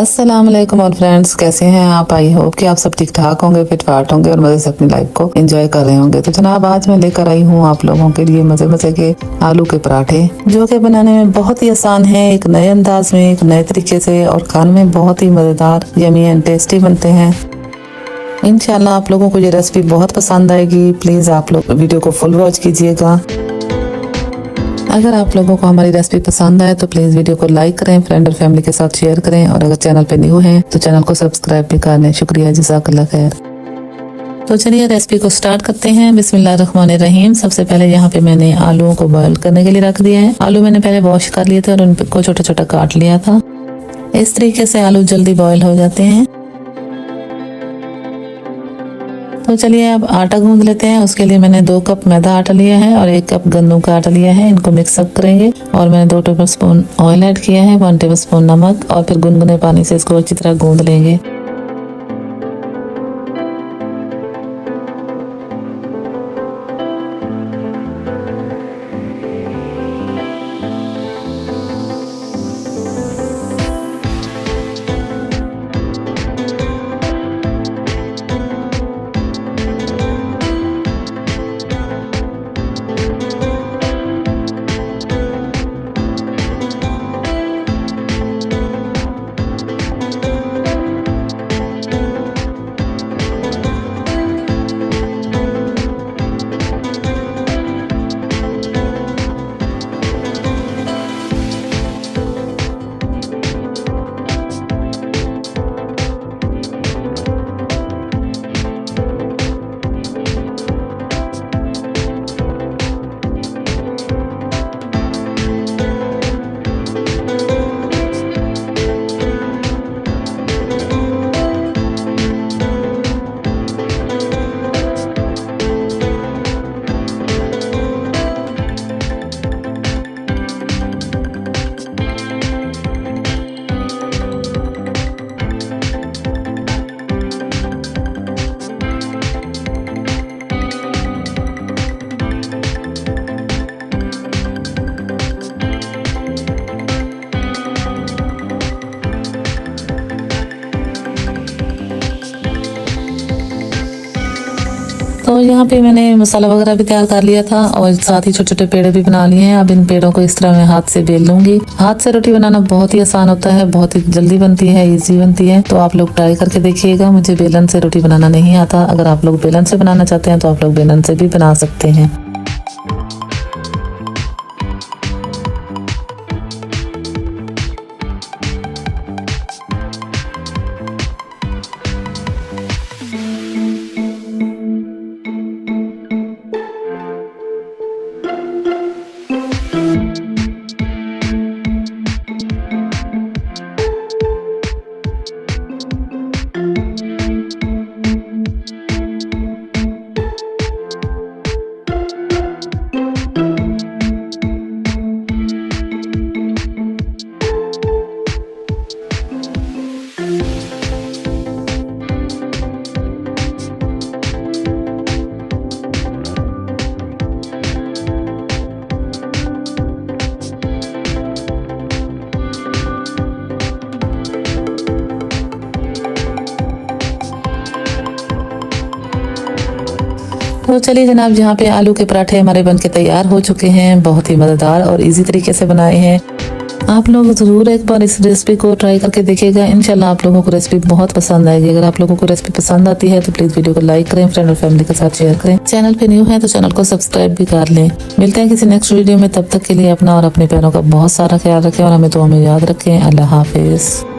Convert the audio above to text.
अस्सलाम वालेकुम और फ्रेंड्स, कैसे हैं आप? आई होप कि आप सब ठीक ठाक होंगे, फिट फाट होंगे और मजे से अपनी लाइफ को एंजॉय कर रहे होंगे। तो जनाब, आज मैं लेकर आई हूँ आप लोगों के लिए मजे मजे के आलू के पराठे, जो कि बनाने में बहुत ही आसान है, एक नए अंदाज में, एक नए तरीके से, और खाने में बहुत ही मजेदार, यमी एंड टेस्टी बनते हैं। इंशाल्लाह आप लोगों को ये रेसिपी बहुत पसंद आएगी। प्लीज आप लोग वीडियो को फुल वॉच कीजिएगा। अगर आप लोगों को हमारी रेसिपी पसंद आए तो प्लीज वीडियो को लाइक करें, फ्रेंड और फैमिली के साथ शेयर करें, और अगर चैनल पे न्यू हैं तो चैनल को सब्सक्राइब भी कर लें। शुक्रिया, जज़ाकल्लाह खैर। तो चलिए रेसिपी को स्टार्ट करते हैं। बिस्मिल्लाहिर्रहमानिर्रहीम। सबसे पहले यहाँ पे मैंने आलूओं को बॉईल करने के लिए रख दिया है। आलू मैंने पहले वॉश कर लिए थे और उनको छोटा छोटा काट लिया था। इस तरीके से आलू जल्दी बॉईल हो जाते हैं। तो चलिए अब आटा गूंद लेते हैं। उसके लिए मैंने 2 कप मैदा आटा लिया है और 1 कप गंदम का आटा लिया है। इनको मिक्सअप करेंगे और मैंने 2 टेबलस्पून ऑयल ऐड किया है, 1 टेबलस्पून नमक, और फिर गुनगुने पानी से इसको अच्छी तरह गूंद लेंगे। तो यहाँ पे मैंने मसाला वगैरह भी तैयार कर लिया था और साथ ही छोटे छोटे पेड़े भी बना लिए हैं। अब इन पेड़ों को इस तरह मैं हाथ से बेल लूंगी। हाथ से रोटी बनाना बहुत ही आसान होता है, बहुत ही जल्दी बनती है, इजी बनती है। तो आप लोग ट्राई करके देखिएगा। मुझे बेलन से रोटी बनाना नहीं आता। अगर आप लोग बेलन से बनाना चाहते हैं तो आप लोग बेलन से भी बना सकते हैं। तो चलिए जनाब, यहाँ पे आलू के पराठे हमारे बनके तैयार हो चुके हैं। बहुत ही मज़ेदार और इजी तरीके से बनाए हैं। आप लोग ज़रूर एक बार इस रेसिपी को ट्राई करके देखिएगा। इंशाल्लाह आप लोगों को रेसिपी बहुत पसंद आएगी। अगर आप लोगों को रेसिपी पसंद आती है तो प्लीज़ वीडियो को लाइक करें, फ्रेंड और फैमिली के साथ शेयर करें। चैनल पे न्यू है तो चैनल को सब्सक्राइब भी कर लें। मिलते हैं किसी नेक्स्ट वीडियो में। तब तक के लिए अपना और अपने पैरों का बहुत सारा ख्याल रखें और हमें दुआ में याद रखें। अल्लाह हाफिज़।